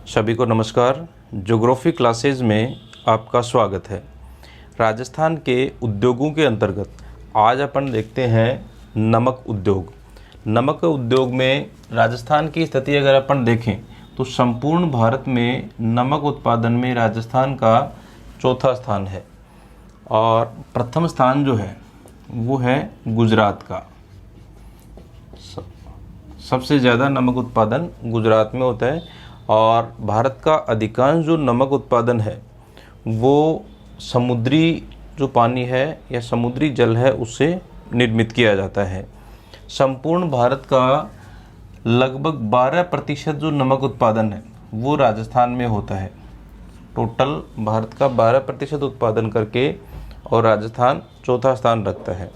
सभी को नमस्कार। ज्योग्राफी क्लासेज में आपका स्वागत है। राजस्थान के उद्योगों के अंतर्गत आज अपन देखते हैं नमक उद्योग। नमक उद्योग में राजस्थान की स्थिति अगर अपन देखें तो संपूर्ण भारत में नमक उत्पादन में राजस्थान का चौथा स्थान है और प्रथम स्थान जो है वो है गुजरात का। सबसे ज़्यादा नमक उत्पादन गुजरात में होता है और भारत का अधिकांश जो नमक उत्पादन है वो समुद्री जो पानी है या समुद्री जल है उससे निर्मित किया जाता है। संपूर्ण भारत का लगभग 12% जो नमक उत्पादन है वो राजस्थान में होता है। टोटल भारत का 12% उत्पादन करके और राजस्थान चौथा स्थान रखता है।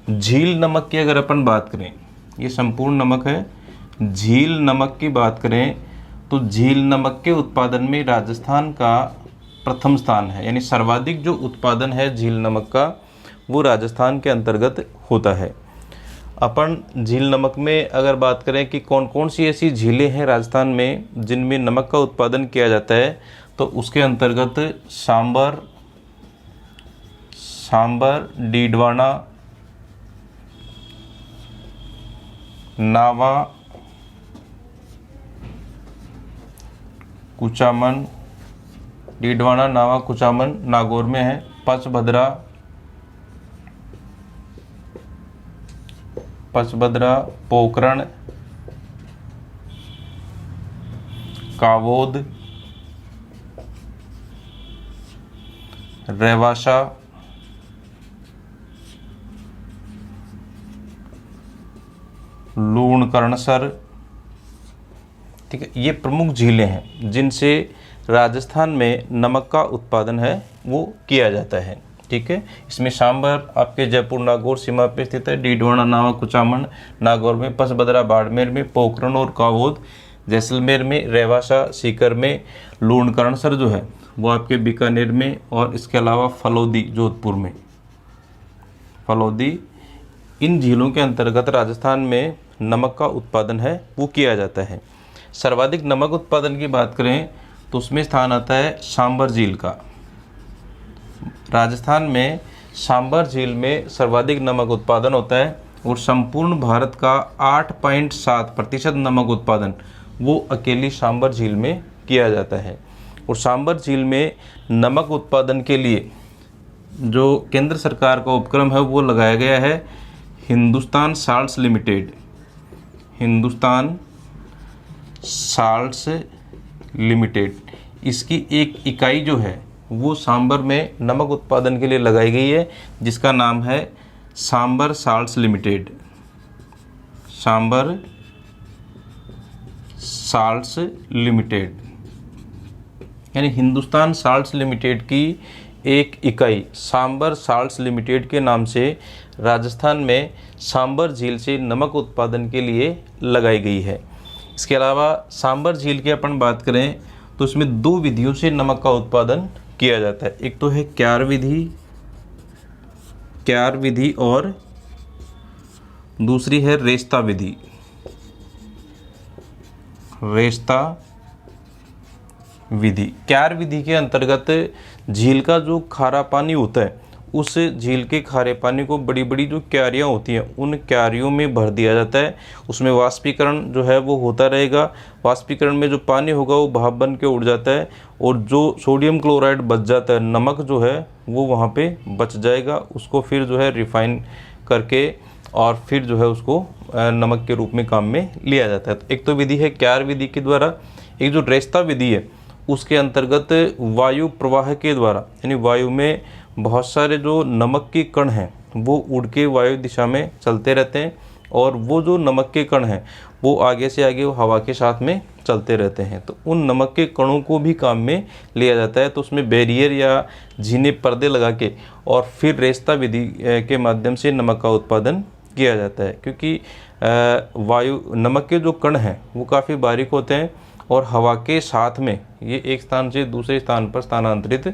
झील नमक की अगर अपन बात करें, ये संपूर्ण नमक है। झील नमक की बात करें तो झील नमक के उत्पादन में राजस्थान का प्रथम स्थान है, यानी सर्वाधिक जो उत्पादन है झील नमक का वो राजस्थान के अंतर्गत होता है। अपन झील नमक में अगर बात करें कि कौन कौन सी ऐसी झीलें हैं राजस्थान में जिनमें नमक का उत्पादन किया जाता है, तो उसके अंतर्गत सांबर, डीडवाना, नावा, कुचामन, डीडवाना, नावा, कुचामन नागौर में है। पचबदरा, पोखरण, कावोद, रेवासा, लूणकरणसर, ठीक है। ये प्रमुख झीलें हैं जिनसे राजस्थान में नमक का उत्पादन है वो किया जाता है, ठीक है। इसमें सांबर आपके जयपुर नागौर सीमा पे स्थित है। डीडवाना, नावा, कुचामन नागौर में, पचबदरा बाड़मेर में, पोखरण और कावोद जैसलमेर में, रेवासा सीकर में, लूणकरणसर जो है वो आपके बीकानेर में और इसके अलावा फलौदी जोधपुर में। फलौदी, इन झीलों के अंतर्गत राजस्थान में नमक का उत्पादन है वो किया जाता है। सर्वाधिक नमक उत्पादन की बात करें तो उसमें स्थान आता है सांबर झील का। राजस्थान में सांबर झील में सर्वाधिक नमक उत्पादन होता है और संपूर्ण भारत का 8.7% नमक उत्पादन वो अकेली सांबर झील में किया जाता है। और सांबर झील में नमक उत्पादन के लिए जो केंद्र सरकार का उपक्रम है वो लगाया गया है Hindustan salts limited. Hindustan salts limited, इसकी एक इकाई जो है वो सांबर में नमक उत्पादन के लिए लगाई गई है जिसका नाम है Sambhar Salts Limited. Sambhar Salts Limited, यानी हिंदुस्तान साल्ट्स लिमिटेड की एक इकाई सांबर साल्ट्स लिमिटेड के नाम से राजस्थान में सांबर झील से नमक उत्पादन के लिए लगाई गई है। इसके अलावा सांबर झील की अपन बात करें तो उसमें दो विधियों से नमक का उत्पादन किया जाता है। एक तो है क्यार विधि और दूसरी है रेस्ता विधि। क्यार विधि के अंतर्गत झील का जो खारा पानी होता है उस झील के खारे पानी को बड़ी बड़ी जो क्यारियाँ होती हैं उन क्यारियों में भर दिया जाता है। उसमें वाष्पीकरण जो है वो होता रहेगा। वाष्पीकरण में जो पानी होगा वो भाप बन के उड़ जाता है और जो सोडियम क्लोराइड बच जाता है, नमक जो है वो वहाँ पे बच जाएगा। उसको फिर जो है रिफाइन करके और फिर जो है उसको नमक के रूप में काम में लिया जाता है। तो एक तो विधि है क्यार विधि के द्वारा। एक जो रेस्ता विधि है उसके अंतर्गत वायु प्रवाह के द्वारा, यानी वायु में बहुत सारे जो नमक के कण हैं वो उड़ के वायु दिशा में चलते रहते हैं और वो जो नमक के कण हैं वो आगे से आगे हवा के साथ में चलते रहते हैं। तो उन नमक के कणों को भी काम में लिया जाता है। तो उसमें बैरियर या झीने पर्दे लगा के और फिर रेस्ता विधि के माध्यम से नमक का उत्पादन किया जाता है, क्योंकि वायु नमक के जो कण हैं वो काफ़ी बारीक होते हैं और हवा के साथ में ये एक स्थान से दूसरे स्थान पर स्थानांतरित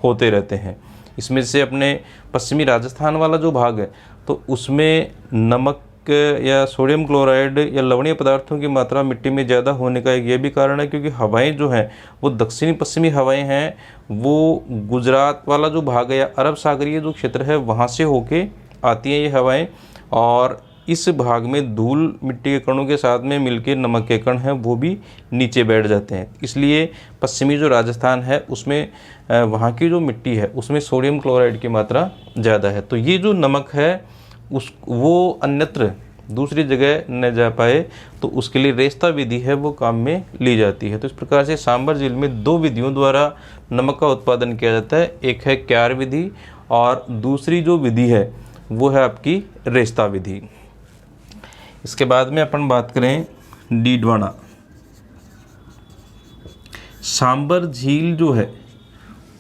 होते रहते हैं। इसमें से अपने पश्चिमी राजस्थान वाला जो भाग है तो उसमें नमक या सोडियम क्लोराइड या लवणीय पदार्थों की मात्रा मिट्टी में ज़्यादा होने का एक ये भी कारण है क्योंकि हवाएं जो हैं वो दक्षिणी पश्चिमी हवाएं हैं, वो गुजरात वाला जो भाग है या अरब सागरीय जो क्षेत्र है वहाँ से होके आती हैं ये हवाएं, और इस भाग में धूल मिट्टी के कणों के साथ में मिलकर नमक के कण हैं वो भी नीचे बैठ जाते हैं। इसलिए पश्चिमी जो राजस्थान है उसमें वहाँ की जो मिट्टी है उसमें सोडियम क्लोराइड की मात्रा ज़्यादा है। तो ये जो नमक है वो अन्यत्र दूसरी जगह न जा पाए तो उसके लिए रेस्ता विधि है वो काम में ली जाती है। तो इस प्रकार से सांभर झील में 2 विधियों द्वारा नमक का उत्पादन किया जाता है, एक है क्यार विधि और दूसरी जो विधि है वो है आपकी रेस्ता विधि। इसके बाद में अपन बात करें डीडवाना। सांभर झील जो है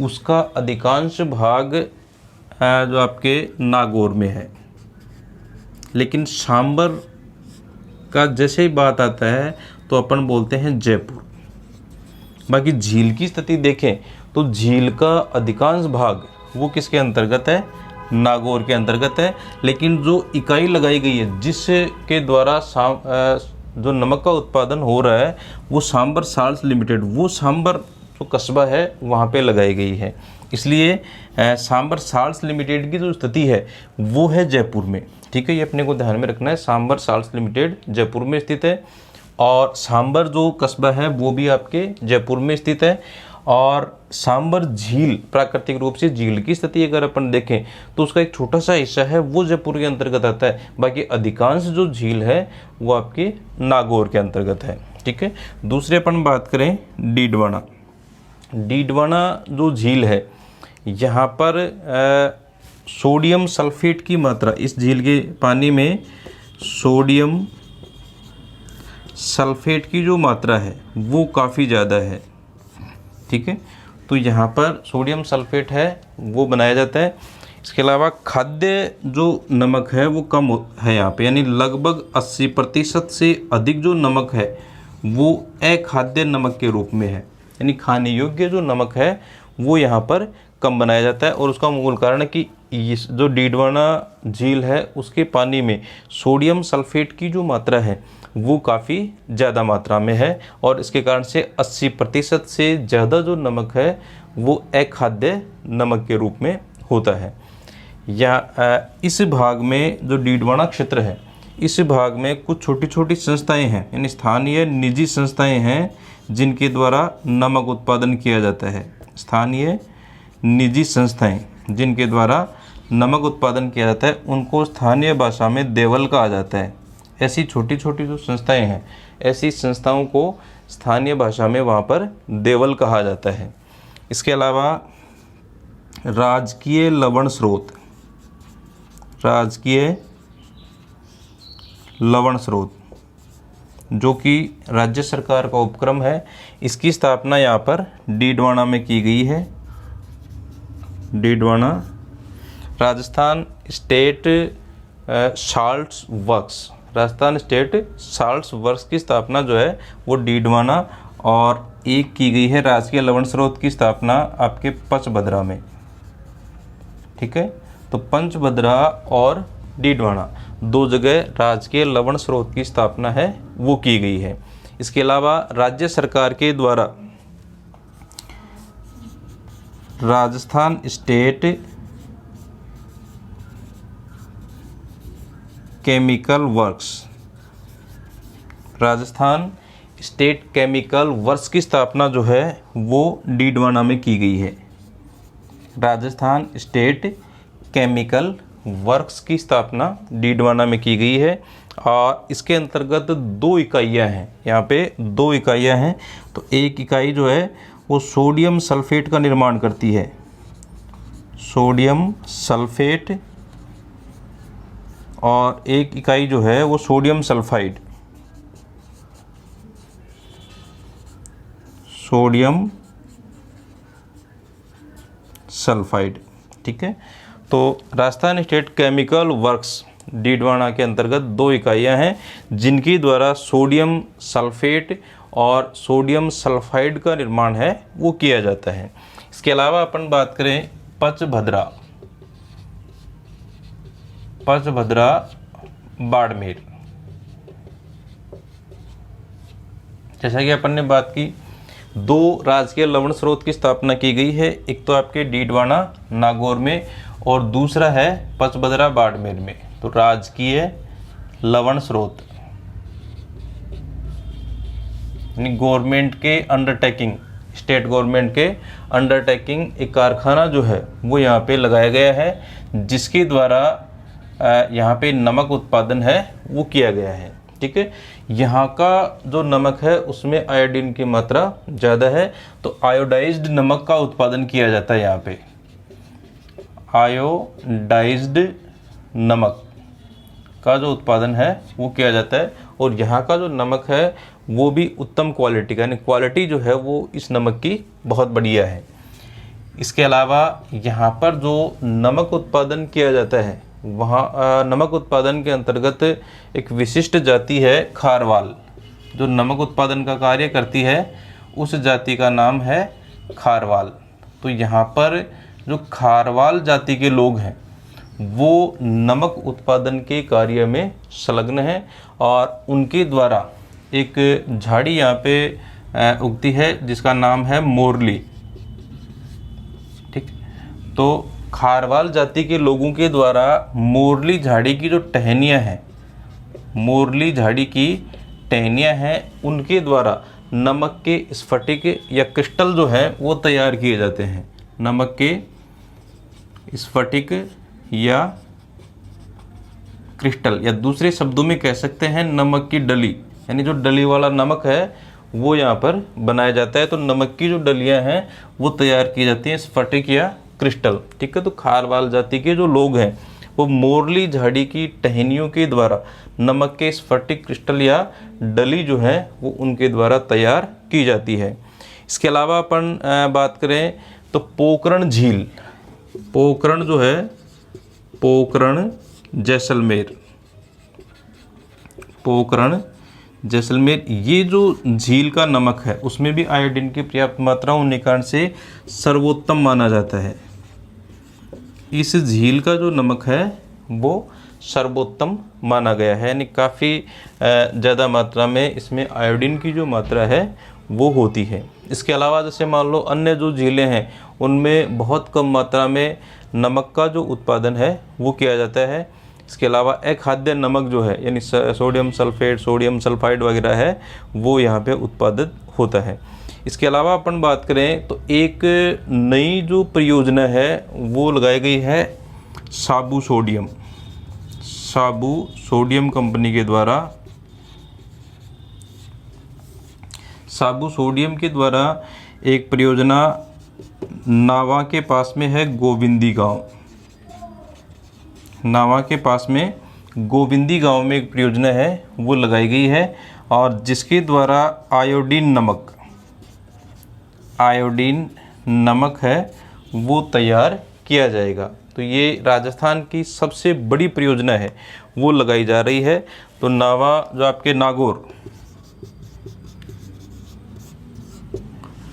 उसका अधिकांश भाग जो आपके नागौर में है, लेकिन सांभर का जैसे ही बात आता है तो अपन बोलते हैं जयपुर। बाकी झील की स्थिति देखें तो झील का अधिकांश भाग वो किसके अंतर्गत है, नागौर के अंतर्गत है। लेकिन जो इकाई लगाई गई है जिसके द्वारा जो नमक का उत्पादन हो रहा है वो सांभर साल्ट्स लिमिटेड, वो सांभर जो कस्बा है वहाँ पे लगाई गई है। इसलिए सांभर साल्ट्स लिमिटेड की जो स्थिति है वो है जयपुर में। ठीक है, ये अपने को ध्यान में रखना है। सांभर साल्ट्स लिमिटेड जयपुर में स्थित है और सांभर जो कस्बा है वो भी आपके जयपुर में स्थित है। और सांभर झील प्राकृतिक रूप से झील की स्थिति अगर अपन देखें तो उसका एक छोटा सा हिस्सा है वो जयपुर के अंतर्गत आता है, बाकी अधिकांश जो झील है वो आपके नागौर के अंतर्गत है। ठीक है, दूसरे अपन बात करें डीडवाना। डीडवाना जो झील है यहाँ पर सोडियम सल्फेट की मात्रा, इस झील के पानी में सोडियम सल्फेट की जो मात्रा है वो काफ़ी ज़्यादा है। ठीक है, तो यहाँ पर सोडियम सल्फेट है वो बनाया जाता है। इसके अलावा खाद्य जो नमक है वो कम है यहाँ पे, यानी लगभग 80% से अधिक जो नमक है वो अखाद्य नमक के रूप में है, यानी खाने योग्य जो नमक है वो यहाँ पर कम बनाया जाता है। और उसका मूल कारण है कि इस जो डीडवाना झील है उसके पानी में सोडियम सल्फेट की जो मात्रा है वो काफ़ी ज़्यादा मात्रा में है और इसके कारण से 80% से ज़्यादा जो नमक है वो अखाद्य नमक के रूप में होता है। या इस भाग में जो डीडवाना क्षेत्र है इस भाग में कुछ छोटी छोटी संस्थाएं हैं, यानी स्थानीय निजी संस्थाएं हैं जिनके द्वारा नमक उत्पादन किया जाता है। स्थानीय निजी संस्थाएं जिनके द्वारा नमक उत्पादन किया जाता है उनको स्थानीय भाषा में देवल कहा जाता है। ऐसी छोटी छोटी जो संस्थाएं हैं ऐसी संस्थाओं को स्थानीय भाषा में वहाँ पर देवल कहा जाता है। इसके अलावा राजकीय लवण स्रोत, राजकीय लवण स्रोत जो कि राज्य सरकार का उपक्रम है, इसकी स्थापना यहाँ पर डीडवाना में की गई है। Didwana Rajasthan state salts works, Rajasthan state salts works की स्थापना जो है वो डीडवाना और एक की गई है राजकीय लवण स्रोत की स्थापना आपके पंचभद्रा में। ठीक है, तो पंचभद्रा और डीडवाना 2 जगह राजकीय लवण स्रोत की स्थापना है वो की गई है। इसके अलावा राज्य सरकार के द्वारा Rajasthan state chemical works, Rajasthan state chemical works की स्थापना जो है वो डीडवाना में की गई है। राजस्थान स्टेट केमिकल वर्क्स की स्थापना डीडवाना में की गई है और इसके अंतर्गत 2 इकाइयाँ हैं, यहाँ पे 2 इकाइयाँ हैं। तो एक इकाई जो है वो सोडियम सल्फेट का निर्माण करती है, सोडियम सल्फेट, और एक इकाई जो है वो सोडियम सल्फाइड, सोडियम सल्फाइड। ठीक है, तो Rajasthan state chemical works Didwana के अंतर्गत 2 इकाइयाँ हैं जिनकी द्वारा सोडियम सल्फेट और सोडियम सल्फाइड का निर्माण है वो किया जाता है। इसके अलावा अपन बात करें पंचभद्रा। पंचभद्रा बाड़मेर। जैसा कि अपन ने बात की, 2 राजकीय लवण स्रोत की स्थापना की गई है। एक तो आपके डीडवाना नागौर में और दूसरा है पचबदरा बाड़मेर में। तो राजकीय लवण स्रोत यानी गवर्नमेंट के अंडरटेकिंग, स्टेट गवर्नमेंट के अंडरटेकिंग एक कारखाना जो है वो यहाँ पे लगाया गया है, जिसके द्वारा यहाँ पे नमक उत्पादन है वो किया गया है। ठीक है, यहाँ का जो नमक है उसमें आयोडीन की मात्रा ज़्यादा है, तो आयोडाइज्ड नमक का उत्पादन किया जाता है। यहाँ पे आयोडाइज्ड नमक का जो उत्पादन है वो किया जाता है, और यहाँ का जो नमक है वो भी उत्तम क्वालिटी का, यानी क्वालिटी जो है वो इस नमक की बहुत बढ़िया है। इसके अलावा यहाँ पर जो नमक उत्पादन किया जाता है, वहाँ नमक उत्पादन के अंतर्गत एक विशिष्ट जाति है खारवाल, जो नमक उत्पादन का कार्य करती है, उस जाति का नाम है खारवाल। तो यहाँ पर जो खारवाल जाति के लोग हैं वो नमक उत्पादन के कार्य में संलग्न हैं, और उनके द्वारा एक झाड़ी यहाँ पे उगती है जिसका नाम है मोरली। ठीक, तो खारवाल जाति के लोगों के द्वारा मोरली झाड़ी की जो टहनियाँ हैं, मोरली झाड़ी की टहनियाँ हैं, उनके द्वारा नमक के स्फटिक या क्रिस्टल जो है वो तैयार किए जाते हैं। नमक के स्फटिक या क्रिस्टल, या दूसरे शब्दों में कह सकते हैं नमक की डली, यानी जो डली वाला नमक है वो यहाँ पर बनाया जाता है। तो नमक की जो डलियाँ हैं वो तैयार की जाती हैं स्फटिक या क्रिस्टल। ठीक है, तो खारवाल जाति के जो लोग हैं वो मोरली झाड़ी की टहनियों के द्वारा नमक के स्फटिक, क्रिस्टल या डली जो है वो उनके द्वारा तैयार की जाती है। इसके अलावा अपन बात करें तो पोकरण झील, पोकरण जो है, पोकरण जैसलमेर, पोकरण जैसलमेर, ये जो झील का नमक है उसमें भी आयोडीन की पर्याप्त मात्रा होने के कारण से सर्वोत्तम माना जाता है। इस झील का जो नमक है वो सर्वोत्तम माना गया है, यानी काफ़ी ज़्यादा मात्रा में इसमें आयोडीन की जो मात्रा है वो होती है। इसके अलावा जैसे मान लो अन्य जो झीलें हैं उनमें बहुत कम मात्रा में नमक का जो उत्पादन है वो किया जाता है। इसके अलावा अखाद्य नमक जो है, यानी सोडियम सल्फेट, सोडियम सल्फाइड वगैरह है, वो यहाँ पे उत्पादित होता है। इसके अलावा अपन बात करें तो एक नई जो परियोजना है वो लगाई गई है साबू सोडियम, साबू सोडियम कंपनी के द्वारा, साबू सोडियम के द्वारा एक परियोजना नावा के पास में है गोविंदी गांव, नावा के पास में गोविंदी गांव में एक परियोजना है वो लगाई गई है, और जिसके द्वारा आयोडीन नमक, आयोडीन नमक है वो तैयार किया जाएगा। तो ये राजस्थान की सबसे बड़ी परियोजना है वो लगाई जा रही है। तो नावा जो आपके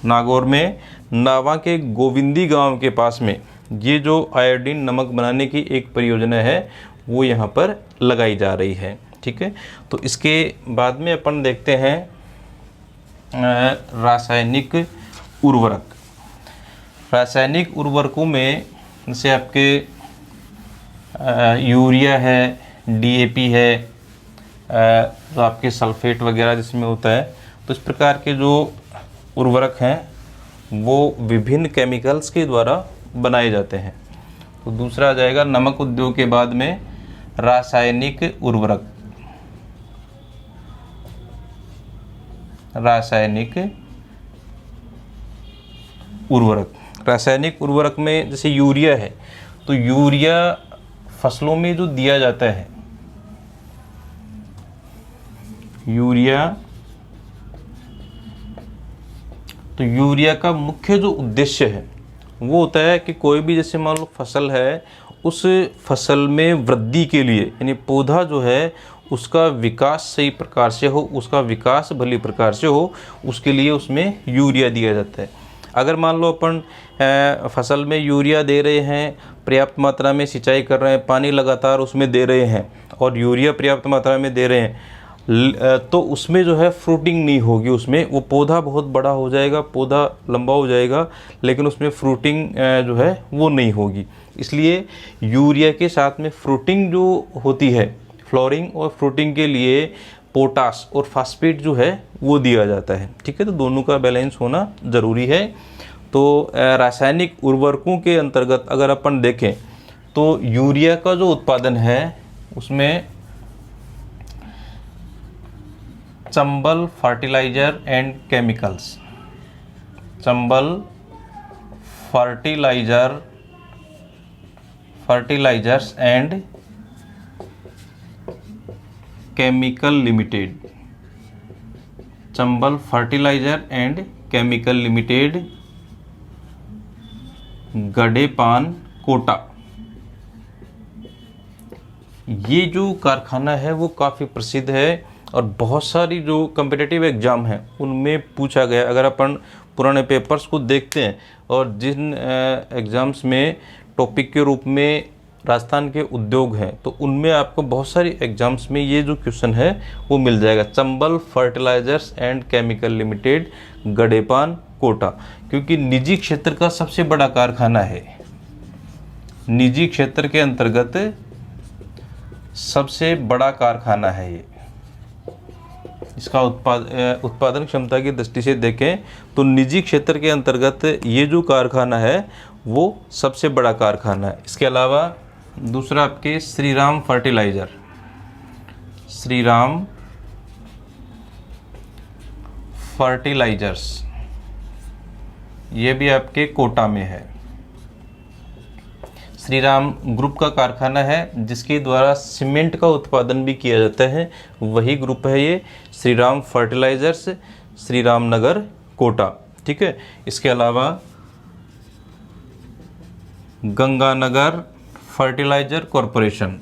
नागौर में नावा के गोविंदी गांव के पास में ये जो आयोडीन नमक बनाने की एक परियोजना है वो यहाँ पर लगाई जा रही है। ठीक है, तो इसके बाद में अपन देखते हैं रासायनिक उर्वरक। रासायनिक उर्वरकों में जैसे आपके यूरिया है, डीएपी है, तो आपके सल्फेट वगैरह जिसमें होता है, तो इस प्रकार के जो उर्वरक हैं वो विभिन्न केमिकल्स के द्वारा बनाए जाते हैं। तो दूसरा आ जाएगा नमक उद्योग के बाद में रासायनिक उर्वरक, रासायनिक उर्वरक। रासायनिक उर्वरक में जैसे यूरिया है, तो यूरिया फसलों में जो दिया जाता है, यूरिया, तो यूरिया का मुख्य जो उद्देश्य है वो होता है कि कोई भी जैसे मान लो फसल है, उस फसल में वृद्धि के लिए, यानी पौधा जो है उसका विकास सही प्रकार से हो, उसका विकास भली प्रकार से हो, उसके लिए उसमें यूरिया दिया जाता है। अगर मान लो अपन फसल में यूरिया दे रहे हैं, पर्याप्त मात्रा में सिंचाई कर रहे हैं, पानी लगातार उसमें दे रहे हैं, और यूरिया पर्याप्त मात्रा में दे रहे हैं तो उसमें जो है फ्रूटिंग नहीं होगी, उसमें वो पौधा बहुत बड़ा हो जाएगा, पौधा लंबा हो जाएगा, लेकिन उसमें फ्रूटिंग जो है वो नहीं होगी। इसलिए यूरिया के साथ में फ्रूटिंग जो होती है, फ्लोरिंग और फ्रूटिंग के लिए पोटास और फास्फेट जो है वो दिया जाता है। ठीक है, तो दोनों का बैलेंस होना ज़रूरी है। तो रासायनिक उर्वरकों के अंतर्गत अगर अपन देखें तो यूरिया का जो उत्पादन है उसमें Chambal fertiliser and chemicals, Chambal fertilisers and chemical limited, Chambal fertiliser and chemical limited, Gadepan, Kota, ये जो कारखाना है वो काफ़ी प्रसिद्ध है और बहुत सारी जो कम्पिटिटिव एग्ज़ाम हैं उनमें पूछा गया। अगर अपन पुराने पेपर्स को देखते हैं और जिन एग्ज़ाम्स में टॉपिक के रूप में राजस्थान के उद्योग हैं तो उनमें आपको बहुत सारी एग्ज़ाम्स में ये जो क्वेश्चन है वो मिल जाएगा। Chambal fertilisers and chemical limited, Gadepan, Kota, क्योंकि निजी क्षेत्र का सबसे बड़ा कारखाना है, निजी क्षेत्र के अंतर्गत सबसे बड़ा कारखाना है ये। इसका उत्पादन क्षमता की दृष्टि से देखें तो निजी क्षेत्र के अंतर्गत ये जो कारखाना है वो सबसे बड़ा कारखाना है। इसके अलावा दूसरा आपके श्रीराम फर्टिलाइजर, श्रीराम फर्टिलाइजर्स, ये भी आपके कोटा में है। श्रीराम ग्रुप का कारखाना है जिसके द्वारा सीमेंट का उत्पादन भी किया जाता है, वही ग्रुप है ये श्रीराम फर्टिलाइजर्स, श्रीराम नगर, कोटा। ठीक है, इसके अलावा Ganganagar Fertiliser Corporation,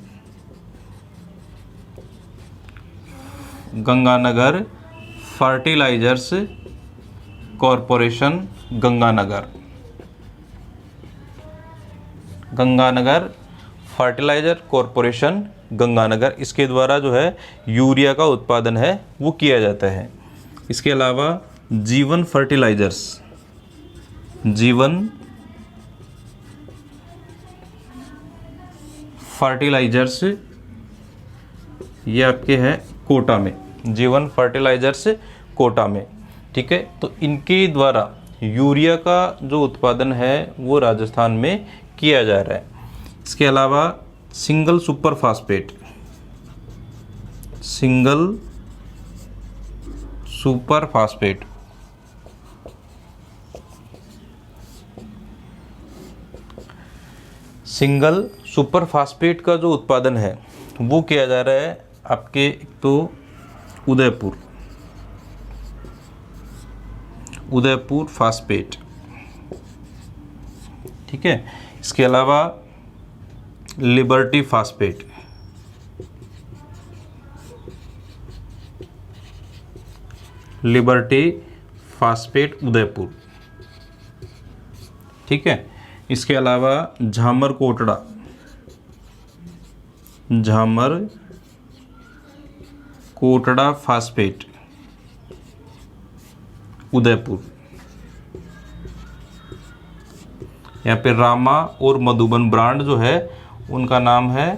Ganganagar Fertilisers Corporation, Ganganagar, Ganganagar Fertiliser Corporation, Ganganagar, इसके द्वारा जो है यूरिया का उत्पादन है वो किया जाता है। इसके अलावा जीवन फर्टिलाइजर्स, जीवन फर्टिलाइजर्स, ये आपके हैं कोटा में, जीवन फर्टिलाइजर्स कोटा में। ठीक है, तो इनके द्वारा यूरिया का जो उत्पादन है वो राजस्थान में किया जा रहा है। इसके अलावा single super phosphate, single super phosphate, single super phosphate का जो उत्पादन है वो किया जा रहा है आपके तो उदयपुर, उदयपुर फास्फेट। ठीक है, इसके अलावा liberty phosphate, liberty phosphate Udaipur. ठीक है, इसके अलावा झामर कोटड़ा, झामर कोटड़ा फास्फेट उदयपुर। यहाँ पे रामा और मधुबन ब्रांड जो है उनका नाम है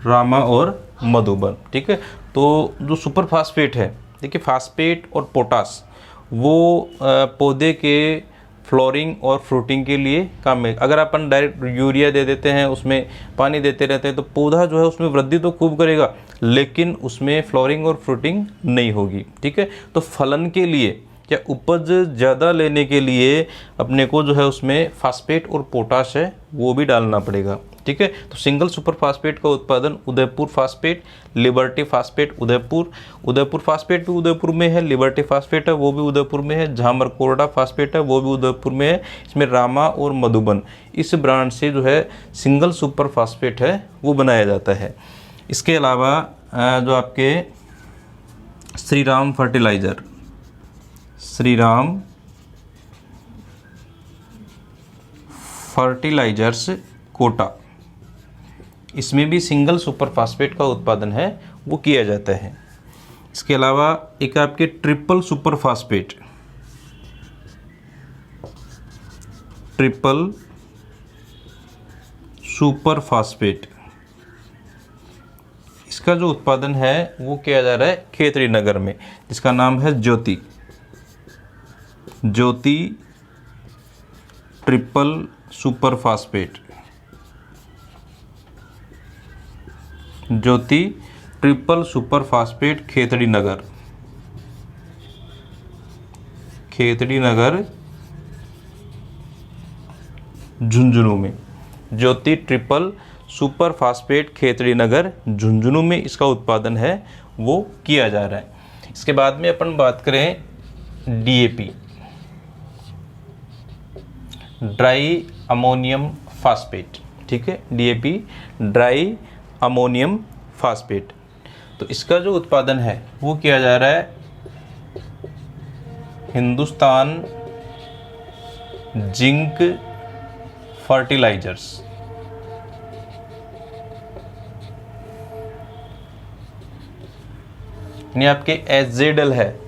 रामा और मधुबन। ठीक है, तो जो सुपर फास्फेट है, देखिए फास्फेट और पोटास वो पौधे के फ्लोरिंग और फ्रूटिंग के लिए काम में। अगर अपन डायरेक्ट यूरिया दे देते हैं, उसमें पानी देते रहते हैं, तो पौधा जो है उसमें वृद्धि तो खूब करेगा लेकिन उसमें फ्लोरिंग और फ्रूटिंग नहीं होगी। ठीक है, तो फलन के लिए या उपज ज़्यादा लेने के लिए अपने को जो है उसमें फास्फेट और पोटाश है वो भी डालना पड़ेगा। ठीक है, तो सिंगल सुपर फास्फेट का उत्पादन Udaipur phosphate, liberty phosphate Udaipur, Udaipur phosphate भी उदयपुर में है, लिबर्टी फास्फेट है वो भी उदयपुर में है, झामर कोरडा फास्फेट है वो भी उदयपुर में है। इसमें रामा और मधुबन इस ब्रांड से जो है सिंगल सुपर फास्फेट है वो बनाया जाता है। इसके अलावा जो आपके श्रीराम फर्टिलाइज़र, श्रीराम फर्टिलाइजर्स कोटा, इसमें भी सिंगल सुपर फास्फेट का उत्पादन है वो किया जाता है। इसके अलावा एक आपके triple super phosphate, triple super phosphate, इसका जो उत्पादन है वो किया जा रहा है खेतड़ी नगर में, जिसका नाम है ज्योति, ज्योति ट्रिपल सुपर फास्फेट, ज्योति ट्रिपल सुपर फास्फेट खेतड़ी नगर, खेतड़ी नगर झुंझुनू में, ज्योति ट्रिपल सुपर फास्फेट खेतड़ी नगर झुंझुनू में इसका उत्पादन है वो किया जा रहा है। इसके बाद में अपन बात करें डीएपी, ड्राई अमोनियम फास्फेट, ठीक है, डीएपी ड्राई अमोनियम फास्फेट। तो इसका जो उत्पादन है वो किया जा रहा है हिंदुस्तान जिंक फर्टिलाइजर्स, यानी आपके एसजेडएल है,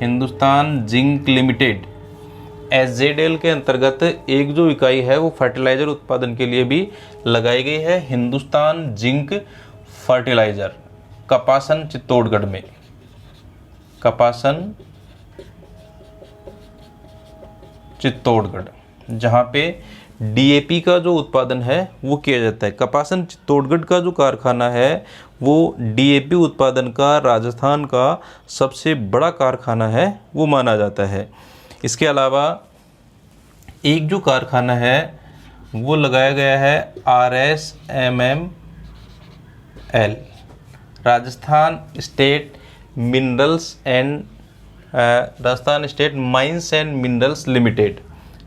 हिंदुस्तान जिंक लिमिटेड, एसजेडएल के अंतर्गत एक जो इकाई है वो फर्टिलाइजर उत्पादन के लिए भी लगाई गई है, हिंदुस्तान जिंक फर्टिलाइजर, कपासन चित्तौड़गढ़ में, कपासन चित्तौड़गढ़, जहाँ पे डीएपी का जो उत्पादन है वो किया जाता है। कपासन चित्तौड़गढ़ का जो कारखाना है वो डीएपी उत्पादन का राजस्थान का सबसे बड़ा कारखाना है वो माना जाता है। इसके अलावा एक जो कारखाना है वो लगाया गया है RSMML, Rajasthan state minerals and Rajasthan state mines and minerals limited,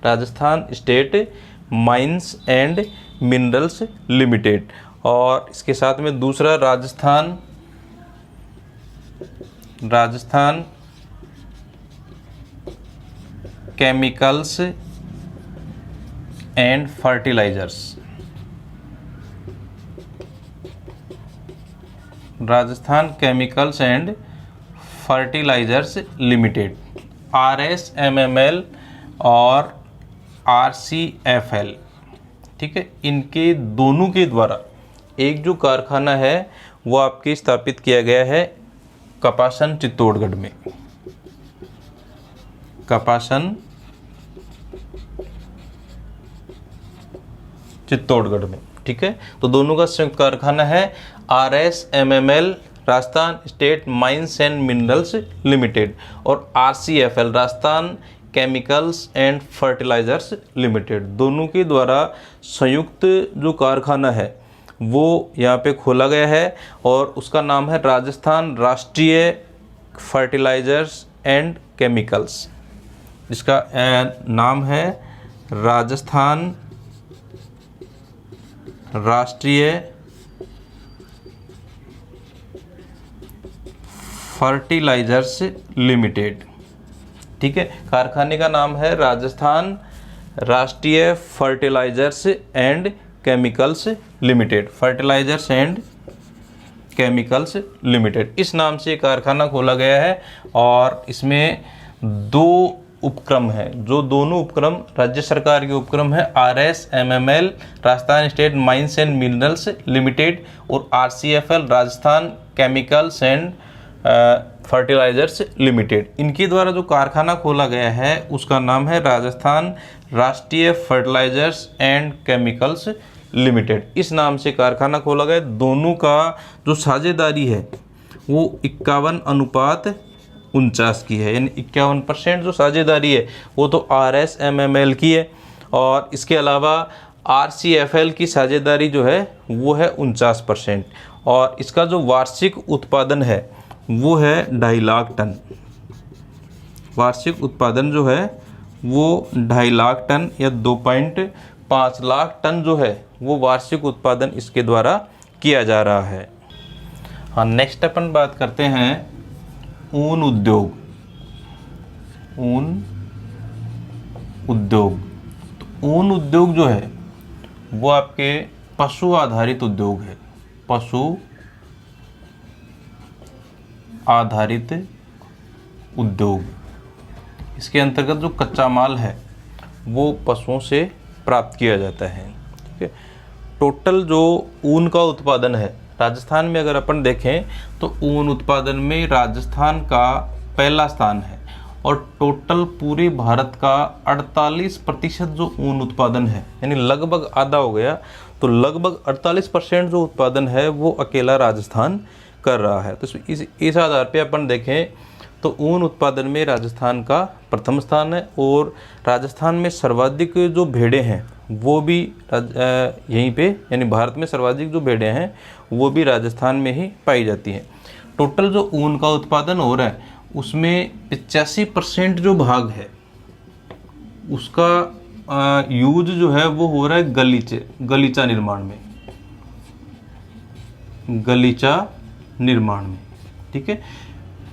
Rajasthan state mines and minerals limited. और इसके साथ में दूसरा Rajasthan chemicals and fertilizers, Rajasthan chemicals and fertilizers limited, RSMML और RCFL, ठीक है। इनके दोनों के द्वारा एक जो कारखाना है वो आपके स्थापित किया गया है कपासन चित्तौड़गढ़ में, कपासन चित्तौड़गढ़ में, ठीक है। तो दोनों का संयुक्त कारखाना है RSMML, Rajasthan state mines and minerals limited, और RCFL, Rajasthan chemicals and fertilizers limited. दोनों के द्वारा संयुक्त जो कारखाना है वो यहाँ पे खोला गया है और उसका नाम है Rajasthan Rashtriya fertilizers and chemicals, जिसका नाम है राजस्थान राष्ट्रीय फर्टिलाइजर्स लिमिटेड, ठीक है। कारखाने का नाम है Rajasthan Rashtriya fertilizers and chemicals limited, fertilizers and chemicals limited, इस नाम से कारखाना खोला गया है। और इसमें दो उपक्रम है, जो दोनों उपक्रम राज्य सरकार के उपक्रम है, RSMML Rajasthan state mines and minerals limited और RCFL Rajasthan chemicals and fertilizers limited. इनके द्वारा जो कारखाना खोला गया है उसका नाम है Rajasthan Rashtriya fertilizers and chemicals limited, इस नाम से कारखाना खोला गया। दोनों का जो साझेदारी है वो 51:49 की है, यानी 51% जो साझेदारी है वो तो RSMML की है, और इसके अलावा RCFL की साझेदारी जो है वो है 49%, और इसका जो वार्षिक उत्पादन है वो है 2.5 लाख टन, वार्षिक उत्पादन जो है वो 2.5 लाख टन या 2.5 लाख टन जो है वो वार्षिक उत्पादन इसके द्वारा किया जा रहा है। हाँ, नेक्स्ट अपन बात करते हैं ऊन उद्योग, ऊन उद्योग। तो ऊन उद्योग जो है वो आपके पशु आधारित उद्योग है, पशु आधारित उद्योग। इसके अंतर्गत जो कच्चा माल है वो पशुओं से प्राप्त किया जाता है। ठीक है। टोटल जो ऊन का उत्पादन है राजस्थान में, अगर अपन देखें तो ऊन उत्पादन में राजस्थान का पहला स्थान है और टोटल पूरे भारत का 48% जो ऊन उत्पादन है, यानी लगभग आधा हो गया, तो लगभग 48% जो उत्पादन है वो अकेला राजस्थान कर रहा है। तो इस आधार पे अपन देखें तो ऊन उत्पादन में राजस्थान का प्रथम स्थान है और राजस्थान में सर्वाधिक जो भेड़ें हैं वो भी यहीं पे, यानी भारत में सर्वाधिक जो भेड़ें हैं वो भी राजस्थान में ही पाई जाती हैं। टोटल जो ऊन का उत्पादन हो रहा है उसमें 85% जो भाग है उसका यूज जो है वो हो रहा है गलीचा निर्माण में, गलीचा निर्माण में। ठीक है।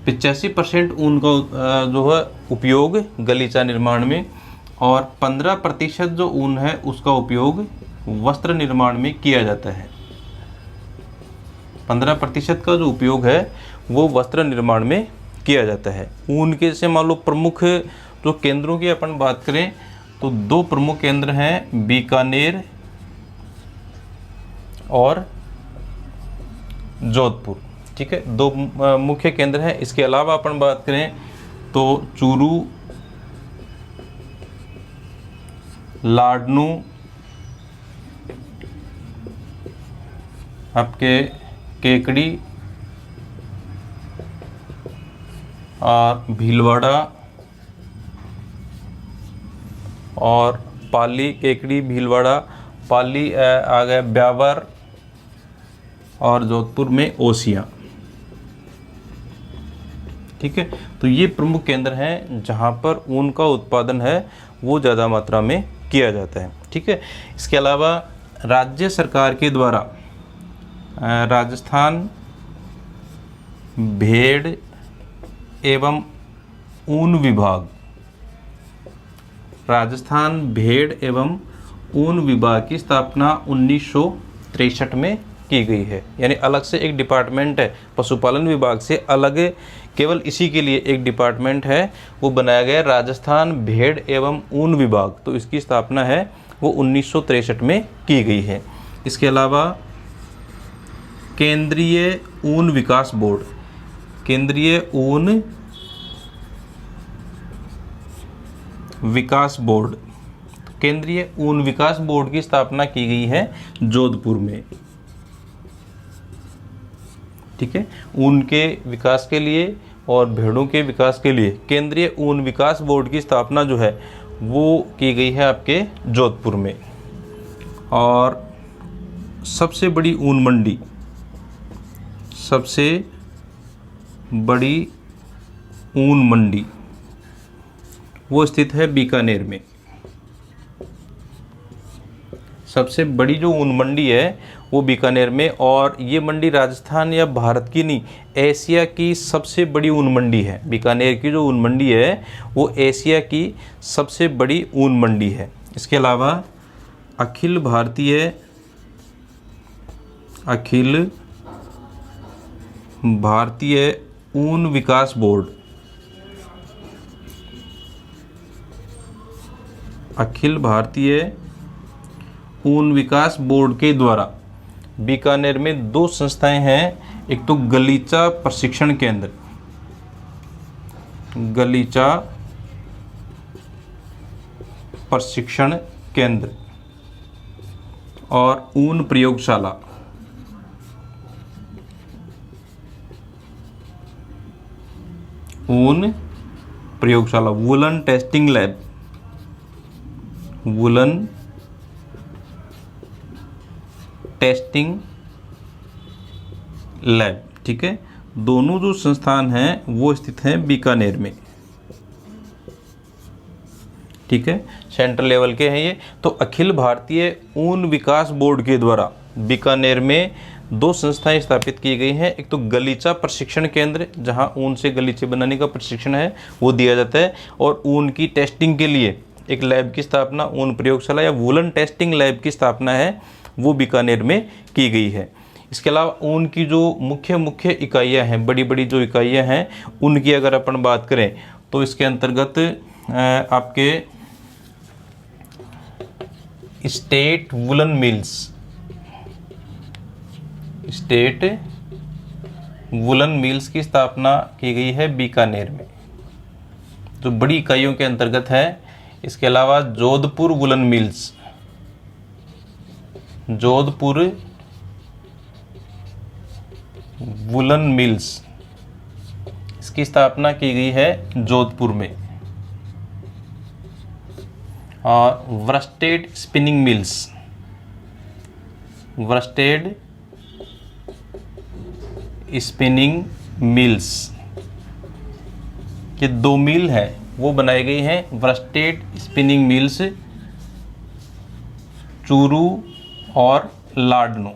85% ऊन का जो है उपयोग गलीचा निर्माण में और 15% जो ऊन है उसका उपयोग वस्त्र निर्माण में किया जाता है। 15% का जो उपयोग है वो वस्त्र निर्माण में किया जाता है। ऊन के जैसे मान लो प्रमुख जो केंद्रों की अपन बात करें तो 2 प्रमुख केंद्र हैं, बीकानेर और जोधपुर। ठीक है, 2 मुख्य केंद्र हैं। इसके अलावा अपन बात करें तो चूरू, लाडनू, आपके केकड़ी और भीलवाड़ा और पाली, केकड़ी, भीलवाड़ा, पाली आ गया ब्यावर और जोधपुर में ओसियां। ठीक है, तो ये प्रमुख केंद्र हैं जहाँ पर ऊन का उत्पादन है वो ज़्यादा मात्रा में किया जाता है। ठीक है। इसके अलावा राज्य सरकार के द्वारा राजस्थान भेड़ एवं ऊन विभाग, राजस्थान भेड़ एवं ऊन विभाग की स्थापना 1963 में की गई है। यानी अलग से एक डिपार्टमेंट है, पशुपालन विभाग से अलग केवल इसी के लिए एक डिपार्टमेंट है वो बनाया गया, राजस्थान भेड़ एवं ऊन विभाग। तो इसकी स्थापना है वो 1963 में की गई है। इसके अलावा केंद्रीय ऊन विकास बोर्ड, केंद्रीय ऊन विकास बोर्ड, केंद्रीय ऊन विकास बोर्ड की स्थापना की गई है जोधपुर में। ठीक है, ऊन के विकास के लिए और भेड़ों के विकास के लिए केंद्रीय ऊन विकास बोर्ड की स्थापना जो है वो की गई है आपके जोधपुर में। और सबसे बड़ी ऊन मंडी, सबसे बड़ी ऊन मंडी वो स्थित है बीकानेर में। सबसे बड़ी जो ऊन मंडी है वो बीकानेर में, और ये मंडी राजस्थान या भारत की नहीं, एशिया की सबसे बड़ी ऊन मंडी है। बीकानेर की जो ऊन मंडी है वो एशिया की सबसे बड़ी ऊन मंडी है। इसके अलावा अखिल भारतीय ऊन विकास बोर्ड, अखिल भारतीय ऊन विकास बोर्ड के द्वारा बीकानेर में 2 संस्थाएं हैं। एक तो गलीचा प्रशिक्षण केंद्र, गलीचा प्रशिक्षण केंद्र और ऊन प्रयोगशाला, ऊन प्रयोगशाला, woollen testing lab, woollen testing lab. ठीक है, दोनों जो संस्थान हैं वो स्थित हैं बीकानेर में। ठीक है, सेंट्रल लेवल के हैं ये। तो अखिल भारतीय ऊन विकास बोर्ड के द्वारा बीकानेर में 2 संस्थाएं स्थापित की गई हैं। एक तो गलीचा प्रशिक्षण केंद्र, जहां ऊन से गलीचे बनाने का प्रशिक्षण है वो दिया जाता है, और ऊन की टेस्टिंग के लिए एक लैब की स्थापना, ऊन प्रयोगशाला या वुलन टेस्टिंग लैब की स्थापना है वो बीकानेर में की गई है। इसके अलावा ऊन की जो मुख्य इकाइयाँ हैं, बड़ी बड़ी जो इकाइयाँ हैं उनकी अगर अपन बात करें तो इसके अंतर्गत आपके state woollen mills, state woollen mills की स्थापना की गई है बीकानेर में, जो बड़ी इकाइयों के अंतर्गत है। इसके अलावा Jodhpur woollen mills, Jodhpur woollen mills, इसकी स्थापना की गई है जोधपुर में। और worsted spinning mills, worsted spinning mills के 2 मिल है वो बनाई गई हैं। वर्स्टेड स्पिनिंग मिल्स चूरू और लाडनू,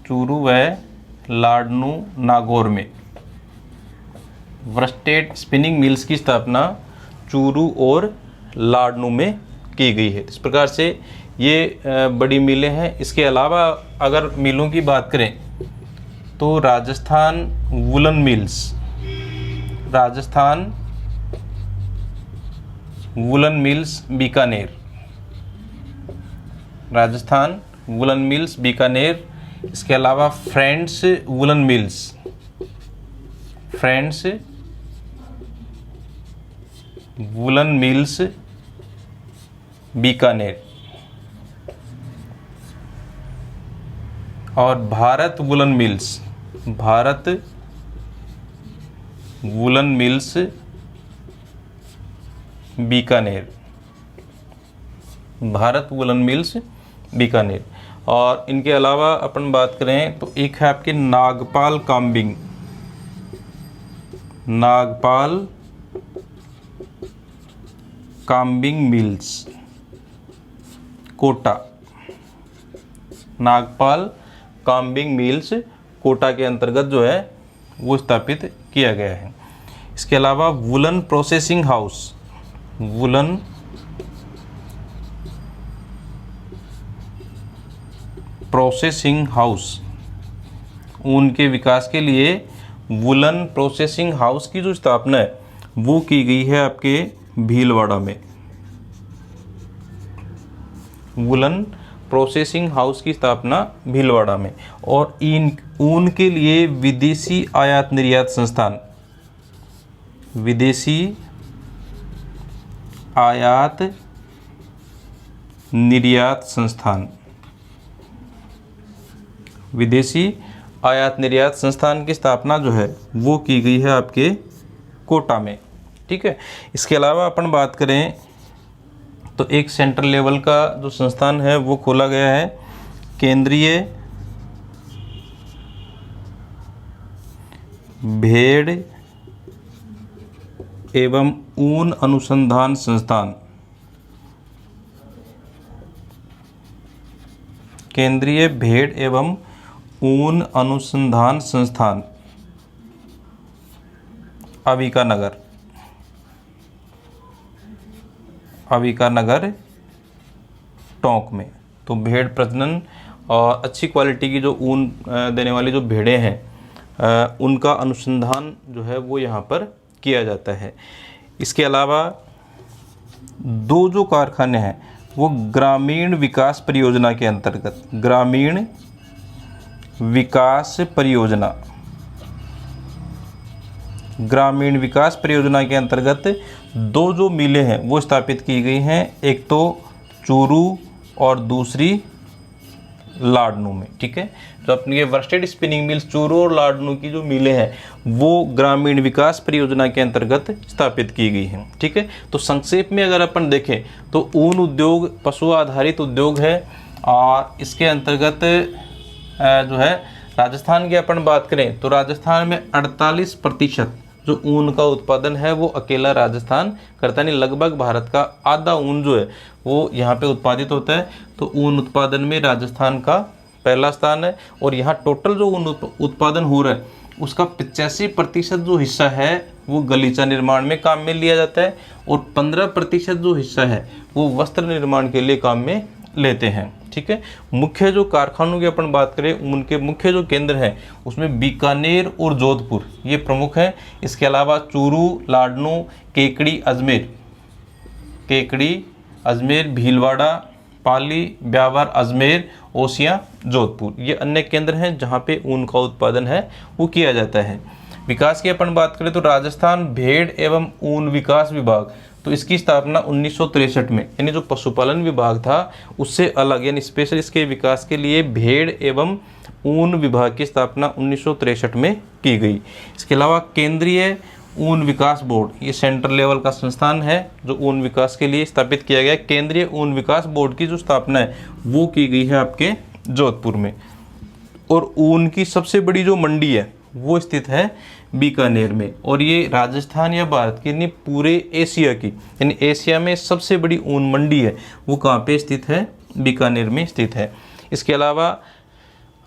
चूरू व लाडनू नागौर में। वर्स्टेड स्पिनिंग मिल्स की स्थापना चूरू और लाडनू में की गई है। इस प्रकार से ये बड़ी मिलें हैं। इसके अलावा अगर मिलों की बात करें तो Rajasthan woollen mills, Rajasthan woollen mills Bikaner, Rajasthan woollen mills Bikaner. इसके अलावा friends woollen mills, friends woollen mills Bikaner. और Bharat woollen mills, Bharat woollen mills Bikaner, Bharat woollen mills Bikaner. और इनके अलावा अपन बात करें तो एक है आपके Nagpal combing, Nagpal combing mills Kota, Nagpal combing mills Kota के अंतर्गत जो है वो स्थापित किया गया है। इसके अलावा woollen processing house, woollen processing house, ऊन के विकास के लिए वुलन प्रोसेसिंग हाउस की जो स्थापना है वो की गई है आपके भीलवाड़ा में। वुलन प्रोसेसिंग हाउस की स्थापना भीलवाड़ा में। और ऊन के लिए विदेशी आयात निर्यात संस्थान, विदेशी आयात निर्यात संस्थान, विदेशी आयात निर्यात संस्थान की स्थापना जो है वो की गई है आपके कोटा में। ठीक है। इसके अलावा अपन बात करें तो एक सेंट्रल लेवल का जो संस्थान है वो खोला गया है, केंद्रीय भेड़ एवं ऊन अनुसंधान संस्थान, केंद्रीय भेड़ एवं ऊन अनुसंधान संस्थान अविकानगर, अविकानगर टोंक में। तो भेड़ प्रजनन और अच्छी क्वालिटी की जो ऊन देने वाली जो भेड़ें हैं उनका अनुसंधान जो है वो यहाँ पर किया जाता है। इसके अलावा 2 जो कारखाने हैं वो ग्रामीण विकास परियोजना के अंतर्गत, ग्रामीण विकास परियोजना, ग्रामीण विकास परियोजना के अंतर्गत 2 जो मिलें हैं वो स्थापित की गई हैं, एक तो चूरू और दूसरी लाडनू में। ठीक है। तो अपनी ये वर्स्टेड स्पिनिंग मिल्स चूरू और लाडनू की जो मिलें हैं वो ग्रामीण विकास परियोजना के अंतर्गत स्थापित की गई हैं। ठीक है। तो संक्षेप में अगर अपन देखें तो ऊन उद्योग पशु आधारित उद्योग है और इसके अंतर्गत जो है राजस्थान की अपन बात करें तो राजस्थान में 48% जो ऊन का उत्पादन है वो अकेला राजस्थान करता है। नहीं, लगभग भारत का आधा ऊन जो है वो यहाँ पे उत्पादित होता है। तो ऊन उत्पादन में राजस्थान का पहला स्थान है। और यहाँ टोटल जो ऊन उत्पादन हो रहा है उसका 85% जो हिस्सा है वो गलीचा निर्माण में काम में लिया जाता है और 15% जो हिस्सा है वो वस्त्र निर्माण के लिए काम में लेते हैं। ठीक है। मुख्य जो कारखानों की अपन बात करें, उनके मुख्य जो केंद्र हैं उसमें बीकानेर और जोधपुर ये प्रमुख हैं। इसके अलावा चूरू, लाडनू, केकड़ी, अजमेर, भीलवाड़ा, पाली, ब्यावर, अजमेर, ओसियां, जोधपुर ये अन्य केंद्र हैं जहां पे ऊन का उत्पादन है वो किया जाता है। विकास की अपन बात करें तो राजस्थान भेड़ एवं ऊन विकास विभाग, तो इसकी स्थापना 1963 में, यानी जो पशुपालन विभाग था उससे अलग, यानी स्पेशल इसके विकास के लिए भेड़ एवं ऊन विभाग की स्थापना 1963 में की गई। इसके अलावा केंद्रीय ऊन विकास बोर्ड, ये सेंट्रल लेवल का संस्थान है जो ऊन विकास के लिए स्थापित किया गया। केंद्रीय ऊन विकास बोर्ड की जो स्थापना है वो की गई है आपके जोधपुर में। और ऊन की सबसे बड़ी जो मंडी है वो स्थित है बीकानेर में, और ये राजस्थान या भारत की नहीं पूरे एशिया की, यानी एशिया में सबसे बड़ी ऊन मंडी है वो कहाँ पे स्थित है, बीकानेर में स्थित है। इसके अलावा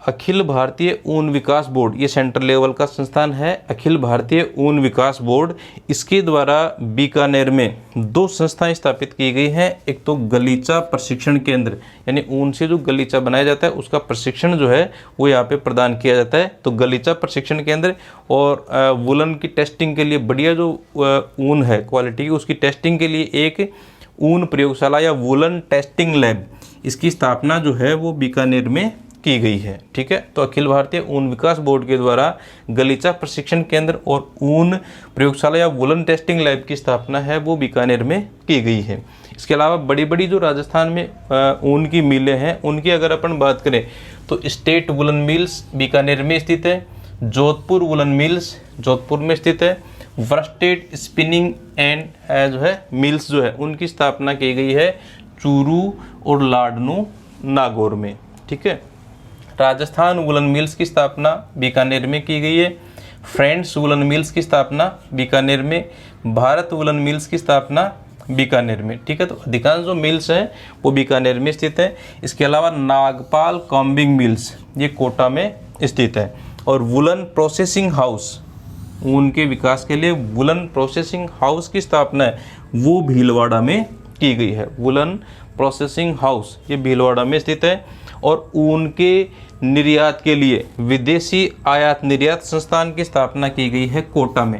अखिल भारतीय ऊन विकास बोर्ड, ये सेंट्रल लेवल का संस्थान है, अखिल भारतीय ऊन विकास बोर्ड, इसके द्वारा बीकानेर में 2 संस्थाएं स्थापित की गई हैं। एक तो गलीचा प्रशिक्षण केंद्र, यानी ऊन से जो गलीचा बनाया जाता है उसका प्रशिक्षण जो है वो यहाँ पे प्रदान किया जाता है, तो गलीचा प्रशिक्षण केंद्र। और वुलन की टेस्टिंग के लिए बढ़िया जो ऊन है क्वालिटी की, उसकी टेस्टिंग के लिए एक ऊन प्रयोगशाला या वुलन टेस्टिंग लैब, इसकी स्थापना जो है वो बीकानेर में की गई है। ठीक है, तो अखिल भारतीय ऊन विकास बोर्ड के द्वारा गलीचा प्रशिक्षण केंद्र और ऊन प्रयोगशाला या वुलन टेस्टिंग लैब की स्थापना है वो बीकानेर में की गई है। इसके अलावा बड़ी बड़ी जो राजस्थान में ऊन की मिलें हैं उनकी अगर अपन बात करें तो स्टेट वुलन मिल्स बीकानेर में स्थित है, जोधपुर वुलन मिल्स जोधपुर में स्थित है, वर्स्टेड स्पिनिंग एंड जो है मिल्स जो है उनकी स्थापना की गई है चूरू और लाडनू नागौर में। ठीक है, राजस्थान वुलन मिल्स की स्थापना बीकानेर में की गई है, फ्रेंड्स वुलन मिल्स की स्थापना बीकानेर में, भारत वुलन मिल्स की स्थापना बीकानेर में। ठीक है, तो अधिकांश जो मिल्स हैं वो बीकानेर में स्थित है। इसके अलावा नागपाल कॉम्बिंग मिल्स ये कोटा में स्थित है, और वुलन प्रोसेसिंग हाउस, ऊन के विकास के लिए वुलन प्रोसेसिंग हाउस की स्थापना है वो भीलवाड़ा में की गई है। वुलन प्रोसेसिंग हाउस ये भीलवाड़ा में स्थित है, और ऊन के निर्यात के लिए विदेशी आयात निर्यात संस्थान की स्थापना की गई है कोटा में।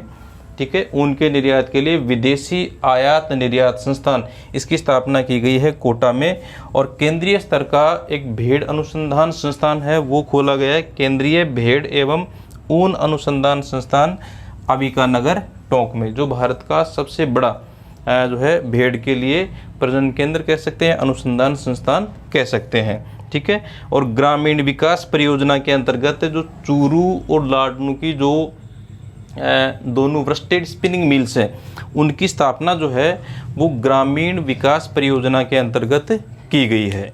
ठीक है, ऊन के निर्यात के लिए विदेशी आयात निर्यात संस्थान, इसकी स्थापना की गई है कोटा में। और केंद्रीय स्तर का एक भेड़ अनुसंधान संस्थान है वो खोला गया है, केंद्रीय भेड़ एवं ऊन अनुसंधान संस्थान अंबिकानगर टोंक में, जो भारत का सबसे बड़ा जो है भेड़ के लिए प्रजनन केंद्र कह सकते हैं, अनुसंधान संस्थान कह सकते हैं। ठीक है, और ग्रामीण विकास परियोजना के अंतर्गत जो चूरू और लाडनू की जो दोनों वर्स्टेड स्पिनिंग मिल्स हैं उनकी स्थापना जो है वो ग्रामीण विकास परियोजना के अंतर्गत की गई है।